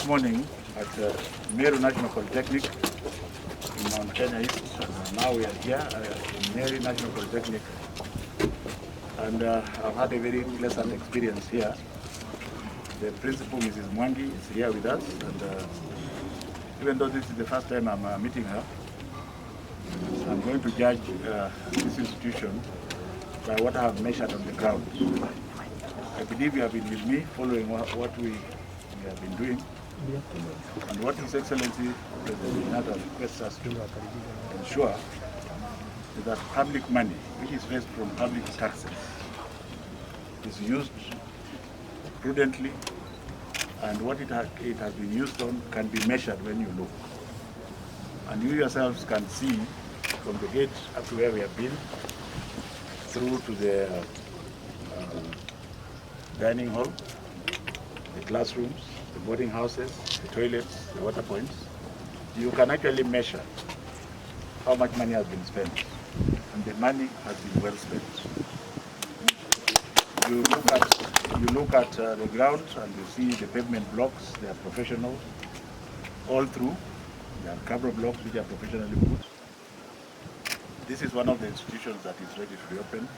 morning at Meru National Polytechnic in Mount Kenya East. Now we are here in Meru National Polytechnic, and I've had a very pleasant experience here. The principal, Mrs. Mwangi, is here with us, and even though this is the first time I'm meeting her, I'm going to judge this institution by what I have measured on the ground. I believe you have been with me following what we have been doing, and what His Excellency President Nata requests us to ensure is that public money, which is raised from public taxes, is used prudently, and what it has been used on can be measured when you look. And you yourselves can see from the gate up to where we have been, through to the dining hall, the classrooms, the boarding houses, the toilets, the water points. You can actually measure how much money has been spent, and the money has been well spent. You look at the ground and you see the pavement blocks. They are professional all through. They are cover blocks which are professionally put. This is one of the institutions that is ready to reopen.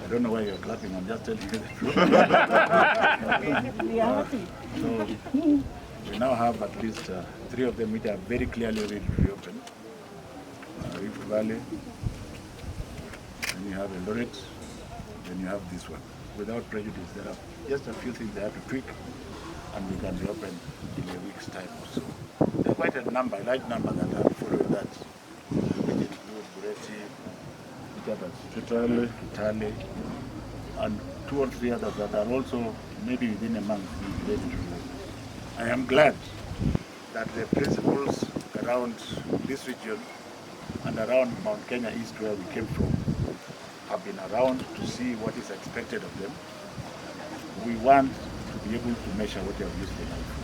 I don't know why you're clapping, I'm just telling you the truth. So we now have at least 3 of them which are very clearly ready to reopen. Rift Valley, then you have Eldoret, then you have this one. Without prejudice, there are just a few things they have to tweak, and we can reopen in a week's time or so. There are quite a number, a large number that are following that, which include Bureti, Itali, and 2 or 3 others that are also maybe within a month ready to reopen. I am glad that the principals around this region and around Mount Kenya East, where we came from, have been around to see what is expected of them. We want to be able to measure what you have used the money for.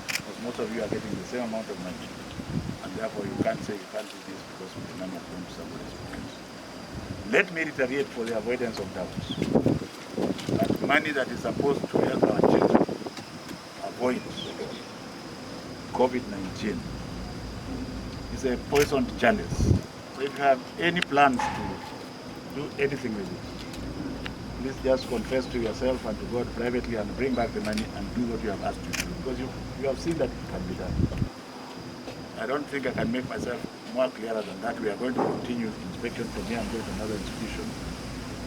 Because most of you are getting the same amount of money, and therefore you can't say you can't do this because the money has gone to somebody's pockets. Let me reiterate for the avoidance of doubt that money that is supposed to help our children avoid COVID-19 is a poisoned chalice. So if you have any plans to do anything with it, please just confess to yourself and to God privately and bring back the money and do what you have asked to do, because you have seen that it can be done. I don't think I can make myself more clearer than that. We are going to continue inspection from here and go to another institution,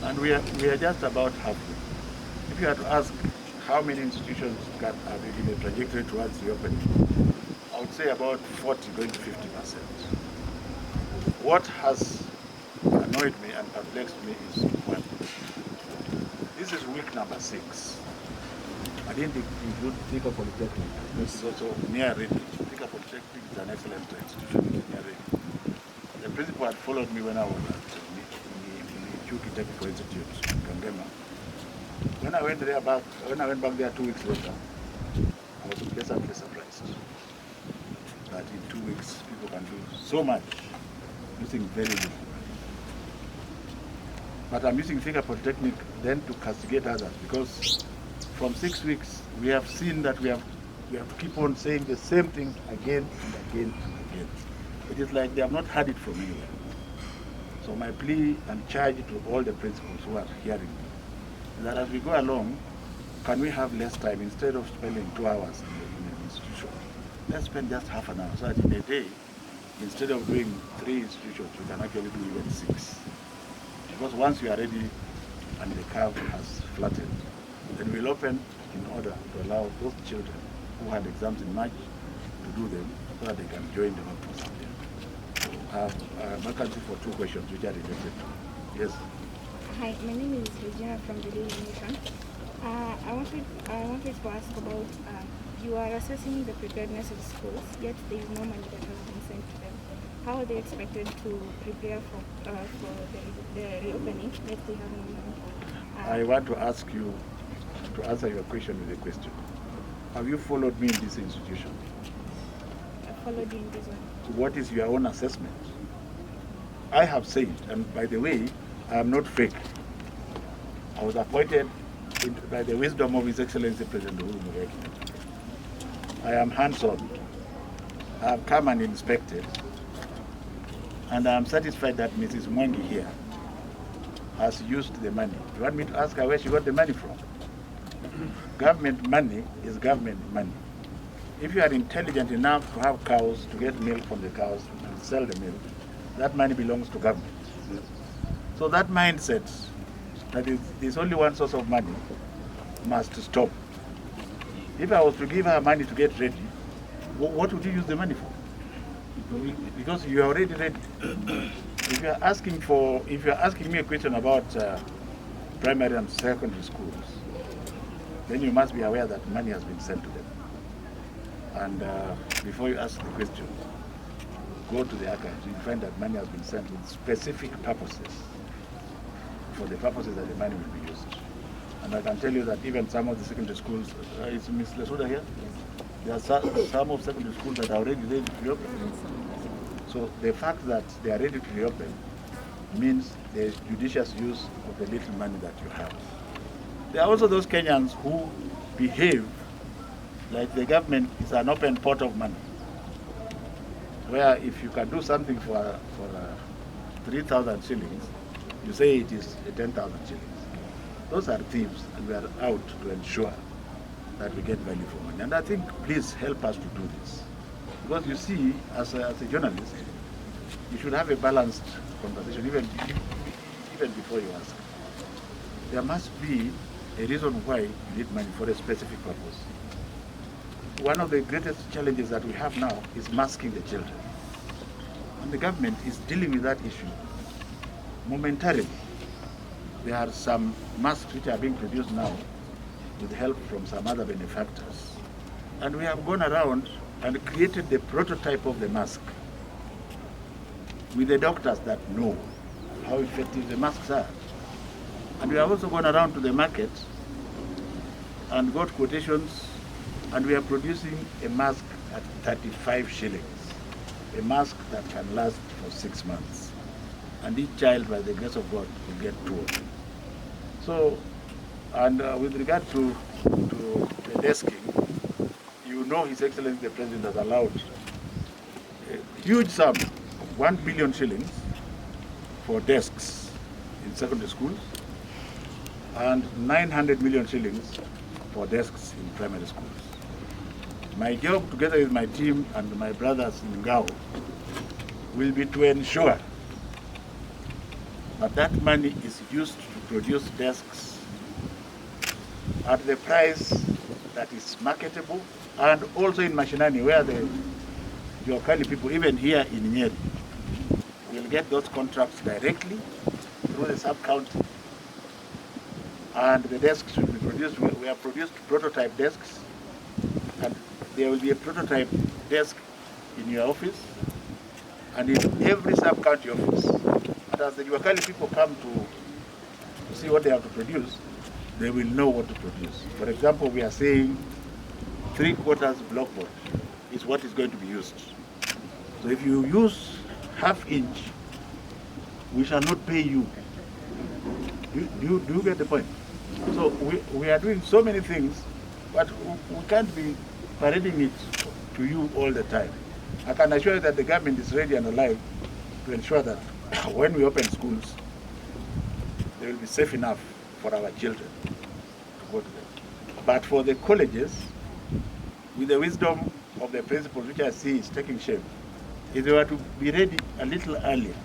and we are just about halfway. If you had to ask how many institutions are in a trajectory towards reopening, I would say about 40 going to 50%. What has annoyed me and perplexed me is one. This is week number 6. I didn't include Thika Polytechnic, which is also near ready. Thika Polytechnic is an excellent institution near ready. The principal had followed me when I was at the Technical Institute in Kangema. When I went back there 2 weeks later, I was pleasantly surprised that in 2 weeks people can do so much using very little. But I'm using Thika Polytechnic then to castigate others, because from 6 weeks we have seen that we have to keep on saying the same thing again and again and again. It is like they have not heard it from anywhere. So my plea and charge to all the principals who are hearing me is that as we go along, can we have less time? Instead of spending 2 hours in an institution, let's spend just half an hour, so that in a day, instead of doing 3 institutions, we can actually do even 6. Because once you are ready and the curve has flattened, then we'll open in order to allow those children who had exams in March to do them, so that they can join the workforce up there. So I have a vacancy for 2 questions which are related to. Yes. Hi, my name is Regina from the Daily Nation. I wanted to ask about, you are assessing the preparedness of schools, yet there is no money that has been sent to them. How are they expected to prepare for the reopening if they have no money? I want to ask you to answer your question with a question. Have you followed me in this institution? I followed you in this one. What is your own assessment? I have said, and by the way, I am not fake. I was appointed by the wisdom of His Excellency President Uhuru Muigai Kenyatta, I am hands-on. I have come and inspected, and I am satisfied that Mrs. Mwangi here has used the money. You want me to ask her where she got the money from? Government money is government money. If you are intelligent enough to have cows, to get milk from the cows and sell the milk, that money belongs to government. So that mindset that there's only one source of money must stop. If I was to give her money to get ready, what would you use the money for? Because you are already ready. If you are asking me a question about primary and secondary schools, then you must be aware that money has been sent to them. And before you ask the question, go to the archives. You'll find that money has been sent with specific purposes, for the purposes that the money will be used. And I can tell you that even some of the secondary schools, is Ms. Lesuda here? There are some of secondary schools that are already ready to reopen. So the fact that they are ready to reopen means there is judicious use of the little money that you have. There are also those Kenyans who behave like the government is an open pot of money, where if you can do something for 3,000 shillings, you say it is 10,000 shillings. Those are thieves, and we are out to ensure that we get value for money. And I think, please help us to do this. Because you see, as a journalist, you should have a balanced conversation, even before you ask. There must be a reason why you need money for a specific purpose. One of the greatest challenges that we have now is masking the children. And the government is dealing with that issue momentarily. There are some masks which are being produced now with help from some other benefactors. And we have gone around and created the prototype of the mask with the doctors that know how effective the masks are. And we have also gone around to the market and got quotations, and we are producing a mask at 35 shillings, a mask that can last for 6 months. And each child, by the grace of God, will get 2 of them. So, and with regard to the desking, you know His Excellency the President has allowed a huge sum, 1 billion shillings, for desks in secondary schools, and 900 million shillings for desks in primary schools. My job, together with my team and my brothers in Ngao, will be to ensure that that money is used to produce desks at the price that is marketable, and also in Mashinani, where the Jokali people, even here in Nyeri, will get those contracts directly through the sub-county. And the desks should be produced. We have produced prototype desks, and there will be a prototype desk in your office and in every sub-county office. And as the Jokali people come to see what they have to produce, they will know what to produce. For example, we are saying 3/4 blockboard is what is going to be used. So if you use 1/2 inch, we shall not pay you. Do you get the point? So we are doing so many things, but we can't be parading it to you all the time. I can assure you that the government is ready and alive to ensure that when we open schools, they will be safe enough for our children to go to them. But for the colleges, with the wisdom of the principles which I see is taking shape, if they were to be ready a little earlier,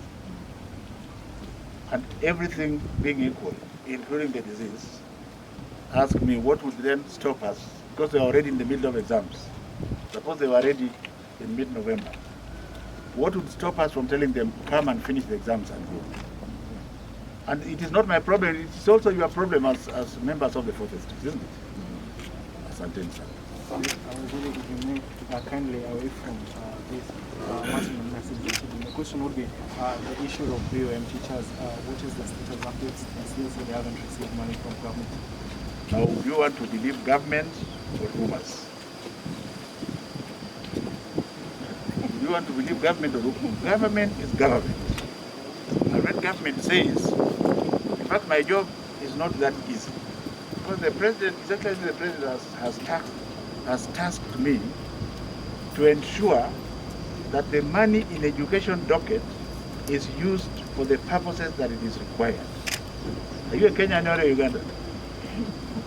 and everything being equal, including the disease, ask me what would then stop us, because they are already in the middle of exams. Suppose they were ready in mid-November. What would stop us from telling them, come and finish the exams and go? And it is not my problem, it's also your problem as members of the fourth district, isn't it? Asante sana. I was really giving kindly away from this message. The question would be the issue of BOM teachers. What is the status of updates? And still say they haven't received money from government. Now, do you want to believe government or rumors? Do you want to believe government or rumors? Government is government. And when government says, in fact, my job is not that easy. Because the president, His Excellency the President has tasked me to ensure that the money in education docket is used for the purposes that it is required. Are you a Kenyan or a Ugandan?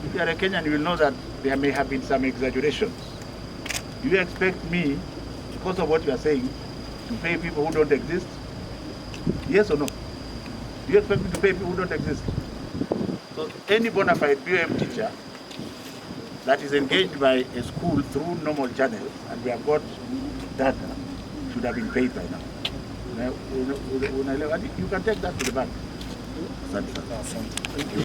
If you are a Kenyan, you will know that there may have been some exaggerations. Do you expect me, because of what you are saying, to pay people who don't exist? Yes or no? Do you expect me to pay people who don't exist? So any bona fide BOM teacher that is engaged by a school through normal channels, and we have got data, should have been paid by now. You can take that to the bank. Thank you.